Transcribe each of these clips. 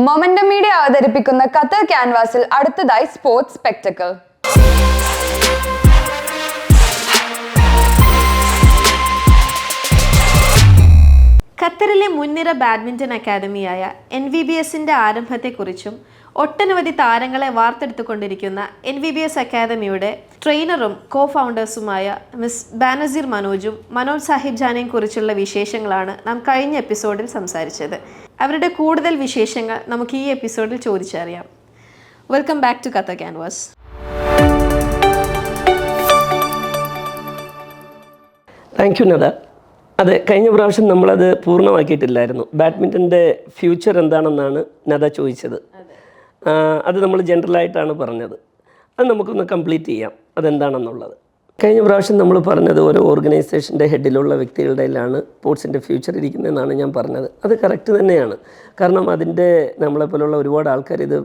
Momentum media അവതരിപ്പിക്കുന്ന Qatar ക്യാൻവാസിൽ അടുത്തതായി സ്പോർട്സ് സ്പെക്ടക്കിൾ. ഖത്തറിലെ മുൻനിര ബാഡ്മിൻ്റൺ അക്കാദമിയായ NVBSന്റെ ആരംഭത്തെക്കുറിച്ചും ഒട്ടനവധി താരങ്ങളെ വാർത്തെടുത്തുകൊണ്ടിരിക്കുന്ന NVBS അക്കാദമിയുടെ ട്രെയിനറും കോ ഫൗണ്ടേഴ്സുമായ മിസ് ബാനസീർ മനോജും മനോജ് സാഹിബ് ജാനെയും കുറിച്ചുള്ള വിശേഷങ്ങളാണ് നാം കഴിഞ്ഞ എപ്പിസോഡിൽ സംസാരിച്ചത്. അവരുടെ കൂടുതൽ വിശേഷങ്ങൾ നമുക്ക് ഈ എപ്പിസോഡിൽ ചോദിച്ചറിയാം. Welcome back to Qatar canvas. Thank you Nada. അതെ, കഴിഞ്ഞ പ്രാവശ്യം നമ്മളത് പൂർണ്ണമാക്കിയിട്ടില്ലായിരുന്നു. ബാഡ്മിൻ്റൻ്റെ ഫ്യൂച്ചർ എന്താണെന്നാണ് നദ ചോദിച്ചത്. അത് നമ്മൾ ജനറലായിട്ടാണ് പറഞ്ഞത്. അത് നമുക്കൊന്ന് കംപ്ലീറ്റ് ചെയ്യാം അതെന്താണെന്നുള്ളത്. കഴിഞ്ഞ പ്രാവശ്യം നമ്മൾ പറഞ്ഞത് ഓരോ ഓർഗനൈസേഷൻ്റെ ഹെഡിലുള്ള വ്യക്തികളുടെ കയ്യിലാണ് സ്പോർട്സിൻ്റെ ഫ്യൂച്ചർ ഇരിക്കുന്നതെന്നാണ് ഞാൻ പറഞ്ഞത്. അത് കറക്റ്റ് തന്നെയാണ്. കാരണം അതിൻ്റെ നമ്മളെപ്പോലുള്ള ഒരുപാട് ആൾക്കാർ ഇത്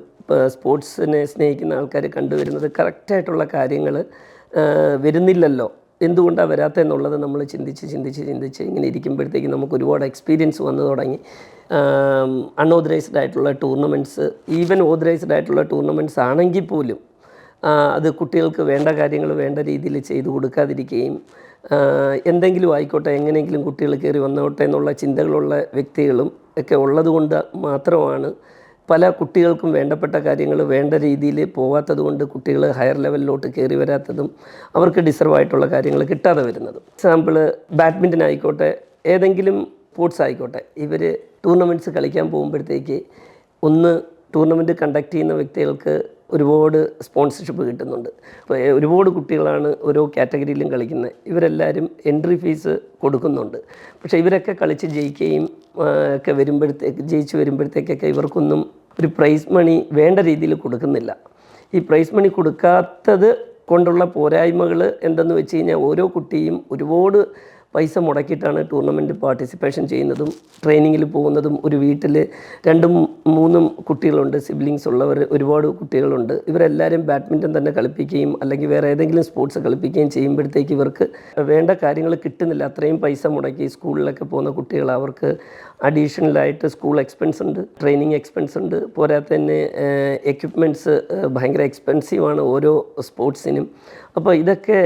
സ്പോർട്സിനെ സ്നേഹിക്കുന്ന ആൾക്കാർ കണ്ടുവരുന്നത് കറക്റ്റായിട്ടുള്ള കാര്യങ്ങൾ വരുന്നില്ലല്ലോ, എന്തുകൊണ്ടാണ് വരാത്തതെന്നുള്ളത് നമ്മൾ ചിന്തിച്ച് ഇങ്ങനെ ഇരിക്കുമ്പോഴത്തേക്ക് നമുക്ക് ഒരുപാട് എക്സ്പീരിയൻസ് വന്നു തുടങ്ങി. അൺഓതറൈസ്ഡ് ആയിട്ടുള്ള ടൂർണമെൻറ്റ്സ്, ഈവൻ ഓതറൈസ്ഡ് ആയിട്ടുള്ള ടൂർണമെൻറ്റ്സ് ആണെങ്കിൽ പോലും അത് കുട്ടികൾക്ക് വേണ്ട കാര്യങ്ങൾ വേണ്ട രീതിയിൽ ചെയ്തു കൊടുക്കാതിരിക്കുകയും എന്തെങ്കിലും ആയിക്കോട്ടെ എങ്ങനെയെങ്കിലും കുട്ടികൾ കയറി വന്നോട്ടെ എന്നുള്ള ചിന്തകളുള്ള വ്യക്തികളും ഒക്കെ ഉള്ളതുകൊണ്ട് മാത്രമാണ് പല കുട്ടികൾക്കും വേണ്ടപ്പെട്ട കാര്യങ്ങൾ വേണ്ട രീതിയിൽ പോകാത്തത് കൊണ്ട് കുട്ടികൾ ഹയർ ലെവലിലോട്ട് കയറി വരാത്തതും അവർക്ക് ഡിസർവ് ആയിട്ടുള്ള കാര്യങ്ങൾ കിട്ടാതെ വരുന്നതും. എക്സാമ്പിൾ ബാഡ്മിൻ്റൺ ആയിക്കോട്ടെ, ഏതെങ്കിലും സ്പോർട്സ് ആയിക്കോട്ടെ, ഇവർ ടൂർണമെൻറ്റ്സ് കളിക്കാൻ പോകുമ്പോഴത്തേക്ക് ടൂർണമെൻറ്റ് കണ്ടക്ട് ചെയ്യുന്ന വ്യക്തികൾക്ക് ഒരുപാട് സ്പോൺസർഷിപ്പ് കിട്ടുന്നുണ്ട്. അപ്പോൾ ഒരുപാട് കുട്ടികളാണ് ഓരോ കാറ്റഗറിയിലും കളിക്കുന്നത്. ഇവരെല്ലാവരും എൻട്രി ഫീസ് കൊടുക്കുന്നുണ്ട്. പക്ഷേ ഇവരൊക്കെ കളിച്ച് ജയിക്കുകയും ഒക്കെ ജയിച്ച് വരുമ്പോഴത്തേക്കൊക്കെ ഇവർക്കൊന്നും ഒരു പ്രൈസ് മണി വേണ്ട രീതിയിൽ കൊടുക്കുന്നില്ല. ഈ പ്രൈസ് മണി കൊടുക്കാത്തത് കൊണ്ടുള്ള പോരായ്മകൾ എന്തെന്ന് വെച്ച് കഴിഞ്ഞാൽ ഓരോ കുട്ടിയും ഒരുപാട് പൈസ മുടക്കിയിട്ടാണ് ടൂർണമെൻറ്റ് പാർട്ടിസിപ്പേഷൻ ചെയ്യുന്നതും ട്രെയിനിങ്ങിൽ പോകുന്നതും. ഒരു വീട്ടിൽ 2-3 കുട്ടികളുണ്ട്, സിബ്ലിങ്സ് ഉള്ളവർ ഒരുപാട് കുട്ടികളുണ്ട്. ഇവരെല്ലാവരും ബാഡ്മിൻ്റൺ തന്നെ കളിപ്പിക്കുകയും അല്ലെങ്കിൽ വേറെ ഏതെങ്കിലും സ്പോർട്സ് കളിപ്പിക്കുകയും ചെയ്യുമ്പോഴത്തേക്ക് ഇവർക്ക് വേണ്ട കാര്യങ്ങൾ കിട്ടുന്നില്ല. അത്രയും പൈസ മുടക്കി സ്കൂളിലൊക്കെ പോകുന്ന കുട്ടികൾ, അവർക്ക് അഡീഷണലായിട്ട് സ്കൂൾ എക്സ്പെൻസ് ഉണ്ട്, ട്രെയിനിങ് എക്സ്പെൻസ് ഉണ്ട്, പോരാതെ തന്നെ എക്യുപ്മെൻറ്റ്സ് ഭയങ്കര എക്സ്പെൻസീവാണ് ഓരോ സ്പോർട്സിനും. അപ്പോൾ ഇതൊക്കെ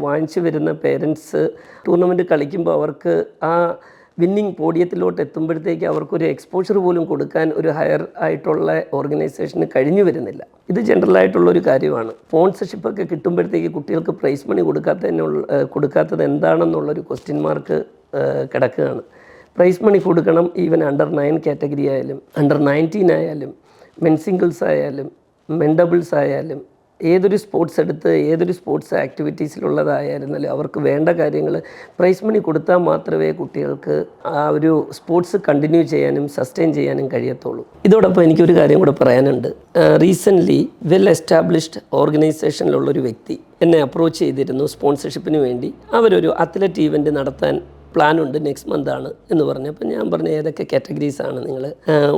വാങ്ങിച്ചു വരുന്ന പേരൻസ് ടൂർണമെൻറ്റ് കളിക്കുമ്പോൾ അവർക്ക് ആ വിന്നിങ് പോഡിയത്തിലോട്ട് എത്തുമ്പോഴത്തേക്ക് അവർക്കൊരു എക്സ്പോഷർ പോലും കൊടുക്കാൻ ഒരു ഹയർ ആയിട്ടുള്ള ഓർഗനൈസേഷന് കഴിഞ്ഞു വരുന്നില്ല. ഇത് ജനറലായിട്ടുള്ളൊരു കാര്യമാണ്. സ്പോൺസർഷിപ്പൊക്കെ കിട്ടുമ്പോഴത്തേക്ക് കുട്ടികൾക്ക് പ്രൈസ് മണി കൊടുക്കാത്തത് എന്താണെന്നുള്ളൊരു ക്വസ്റ്റ്യൻ മാർക്ക് കിടക്കുകയാണ്. പ്രൈസ് മണി കൊടുക്കണം. ഈവൻ അണ്ടർ 9 കാറ്റഗറി ആയാലും അണ്ടർ 19 ആയാലും മെൻ സിംഗിൾസ് ആയാലും മെൻ ഡബിൾസ് ആയാലും ഏതൊരു സ്പോർട്സ് എടുത്ത് ഏതൊരു സ്പോർട്സ് ആക്ടിവിറ്റീസിലുള്ളതായിരുന്നാലും അവർക്ക് വേണ്ട കാര്യങ്ങൾ പ്രൈസ് മണി കൊടുത്താൽ മാത്രമേ കുട്ടികൾക്ക് ആ ഒരു സ്പോർട്സ് കണ്ടിന്യൂ ചെയ്യാനും സസ്റ്റെയിൻ ചെയ്യാനും കഴിയത്തുള്ളൂ. ഇതോടൊപ്പം എനിക്കൊരു കാര്യം കൂടെ പറയാനുണ്ട്. റീസെൻ്റ്ലി വെൽ എസ്റ്റാബ്ലിഷ്ഡ് ഓർഗനൈസേഷനിലുള്ളൊരു വ്യക്തി എന്നെ അപ്രോച്ച് ചെയ്തിരുന്നു സ്പോൺസർഷിപ്പിന് വേണ്ടി. അവരൊരു അത്ലറ്റ് ഈവൻറ്റ് നടത്താൻ പ്ലാനുണ്ട്, നെക്സ്റ്റ് മന്താണ് എന്ന് പറഞ്ഞു. അപ്പോൾ ഞാൻ പറഞ്ഞു ഏതൊക്കെ കാറ്റഗറീസാണ് നിങ്ങൾ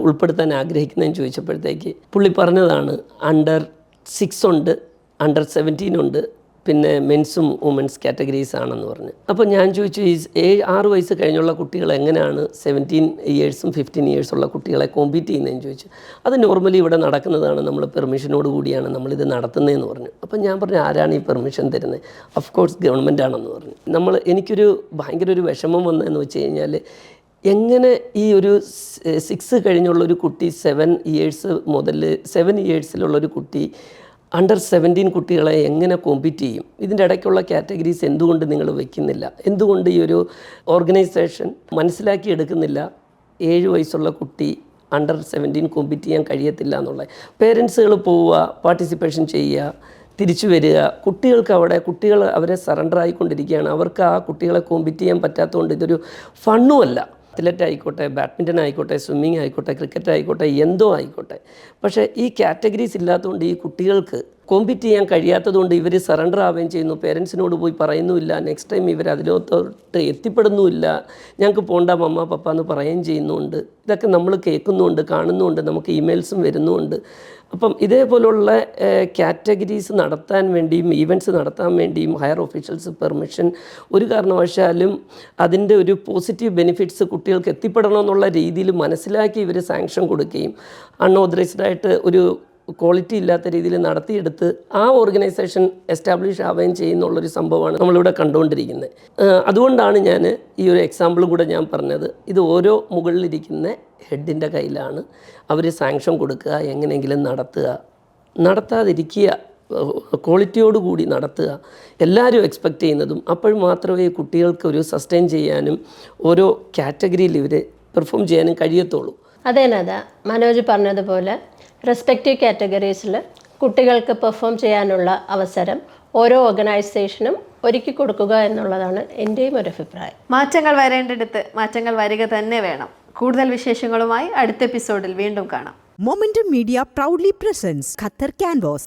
ഉൾപ്പെടുത്താൻ ആഗ്രഹിക്കുന്നതെന്ന് ചോദിച്ചപ്പോഴത്തേക്ക് പുള്ളി പറഞ്ഞതാണ് അണ്ടർ 6 ഉണ്ട്, അണ്ടർ 17 ഉണ്ട്, പിന്നെ മെൻസും വുമൻസ് കാറ്റഗറീസ് ആണെന്ന് പറഞ്ഞു. അപ്പോൾ ഞാൻ ചോദിച്ചു, 6 വയസ്സ് കഴിഞ്ഞുള്ള കുട്ടികൾ എങ്ങനെയാണ് 17 ഇയേഴ്സും 15 ഇയേഴ്സുള്ള കുട്ടികളെ കോമ്പീറ്റ് ചെയ്യുന്നതെന്ന് ചോദിച്ചു. അത് നോർമലി ഇവിടെ നടക്കുന്നതാണ്, നമ്മൾ പെർമിഷനോട് കൂടിയാണ് നമ്മളിത് നടത്തുന്നതെന്ന് പറഞ്ഞു. അപ്പോൾ ഞാൻ പറഞ്ഞു ആരാണ് ഈ പെർമിഷൻ തരുന്നത്? ഓഫ് കോഴ്സ് ഗവൺമെൻറ് ആണെന്ന് പറഞ്ഞു. എനിക്കൊരു ഭയങ്കര ഒരു വിഷമം വന്നതെന്ന് വെച്ച് കഴിഞ്ഞാൽ എങ്ങനെ ഈ ഒരു 6 കഴിഞ്ഞുള്ളൊരു കുട്ടി 7 ഇയേഴ്സ് മുതൽ 7 ഇയേഴ്സിലുള്ളൊരു കുട്ടി അണ്ടർ 17 കുട്ടികളെ എങ്ങനെ കോമ്പീറ്റ് ചെയ്യും? ഇതിൻ്റെ ഇടയ്ക്കുള്ള കാറ്റഗറീസ് എന്തുകൊണ്ട് നിങ്ങൾ വയ്ക്കുന്നില്ല? എന്തുകൊണ്ട് ഈ ഒരു ഓർഗനൈസേഷൻ മനസ്സിലാക്കിയെടുക്കുന്നില്ല 7 വയസ്സുള്ള കുട്ടി അണ്ടർ 17 കോമ്പീറ്റ് ചെയ്യാൻ കഴിയത്തില്ല എന്നുള്ളത്? പേരൻസുകൾ പോവുക, പാർട്ടിസിപ്പേഷൻ ചെയ്യുക, തിരിച്ചു വരിക. കുട്ടികൾ അവരെ സറണ്ടർ ആയിക്കൊണ്ടിരിക്കുകയാണ്. അവർക്ക് ആ കുട്ടികളെ കോമ്പീറ്റ് ചെയ്യാൻ പറ്റാത്തതുകൊണ്ട് ഇതൊരു ഫണ്ണുമല്ല. അത്ലറ്റ് ആയിക്കോട്ടെ, ബാഡ്മിൻ്റൺ ആയിക്കോട്ടെ, സ്വിമ്മിങ് ആയിക്കോട്ടെ, ക്രിക്കറ്റ് ആയിക്കോട്ടെ, എന്തോ ആയിക്കോട്ടെ. പക്ഷേ ഈ കാറ്റഗറീസ് ഇല്ലാത്തതുകൊണ്ട് ഈ കുട്ടികൾക്ക് കോമ്പീറ്റ് ചെയ്യാൻ കഴിയാത്തതുകൊണ്ട് ഇവർ സറണ്ടർ ആവുകയും ചെയ്യുന്നു. പേരൻസിനോട് പോയി പറയുന്നുമില്ല. നെക്സ്റ്റ് ടൈം ഇവർ അതിലോട്ട് എത്തിപ്പെടുന്നുമില്ല. ഞങ്ങൾക്ക് പോണ്ട മമ്മ പപ്പ എന്ന് പറയുകയും ചെയ്യുന്നുണ്ട്. ഇതൊക്കെ നമ്മൾ കേൾക്കുന്നുണ്ട്, കാണുന്നുണ്ട്, നമുക്ക് ഇമെയിൽസും വരുന്നുണ്ട്. അപ്പം ഇതേപോലുള്ള കാറ്റഗറീസ് നടത്താൻ വേണ്ടിയും ഈവൻറ്റ്സ് നടത്താൻ വേണ്ടിയും ഹയർ ഒഫീഷ്യൽസ് പെർമിഷൻ ഒരു കാരണവശാലും അതിൻ്റെ ഒരു പോസിറ്റീവ് ബെനിഫിറ്റ്സ് കുട്ടികൾക്ക് എത്തിപ്പെടണമെന്നുള്ള രീതിയിൽ മനസ്സിലാക്കി ഇവർ സാങ്ഷൻ കൊടുക്കുകയും അൺഓതറൈസ്ഡായിട്ട് ഒരു ക്വാളിറ്റി ഇല്ലാത്ത രീതിയിൽ നടത്തിയെടുത്ത് ആ ഓർഗനൈസേഷൻ എസ്റ്റാബ്ലിഷ് ആവുകയും ചെയ്യുന്നുള്ളൊരു സംഭവമാണ് നമ്മളിവിടെ കണ്ടുകൊണ്ടിരിക്കുന്നത്. അതുകൊണ്ടാണ് ഞാൻ ഈ ഒരു എക്സാമ്പിളും കൂടെ ഞാൻ പറഞ്ഞത്. ഇത് ഓരോ മുകളിലിരിക്കുന്ന ഹെഡിൻ്റെ കയ്യിലാണ്. അവർ സാങ്ഷൻ കൊടുക്കുക, എങ്ങനെയെങ്കിലും നടത്താതിരിക്കുക, ക്വാളിറ്റിയോടുകൂടി നടത്തുക, എല്ലാവരും എക്സ്പെക്റ്റ് ചെയ്യുന്നതും. അപ്പോൾ മാത്രമേ കുട്ടികൾക്ക് ഒരു സസ്റ്റെയിൻ ചെയ്യാനും ഓരോ കാറ്റഗറിയിൽ ഇവർ പെർഫോം ചെയ്യാനും കഴിയത്തുള്ളൂ. അതേനത് മനോജ് പറഞ്ഞതുപോലെ റെസ്പെക്റ്റീവ് കാറ്റഗറീസിൽ കുട്ടികൾക്ക് പെർഫോം ചെയ്യാനുള്ള അവസരം ഓരോ ഓർഗനൈസേഷനും ഒരുക്കി കൊടുക്കുക എന്നുള്ളതാണ് എൻ്റെയും ഒരു അഭിപ്രായം. മാറ്റങ്ങൾ വരേണ്ടിടത്ത് മാറ്റങ്ങൾ വരിക തന്നെ വേണം. കൂടുതൽ വിശേഷങ്ങളുമായി അടുത്ത എപ്പിസോഡിൽ വീണ്ടും കാണാം. Momentum Media proudly presents Qatar Canvas,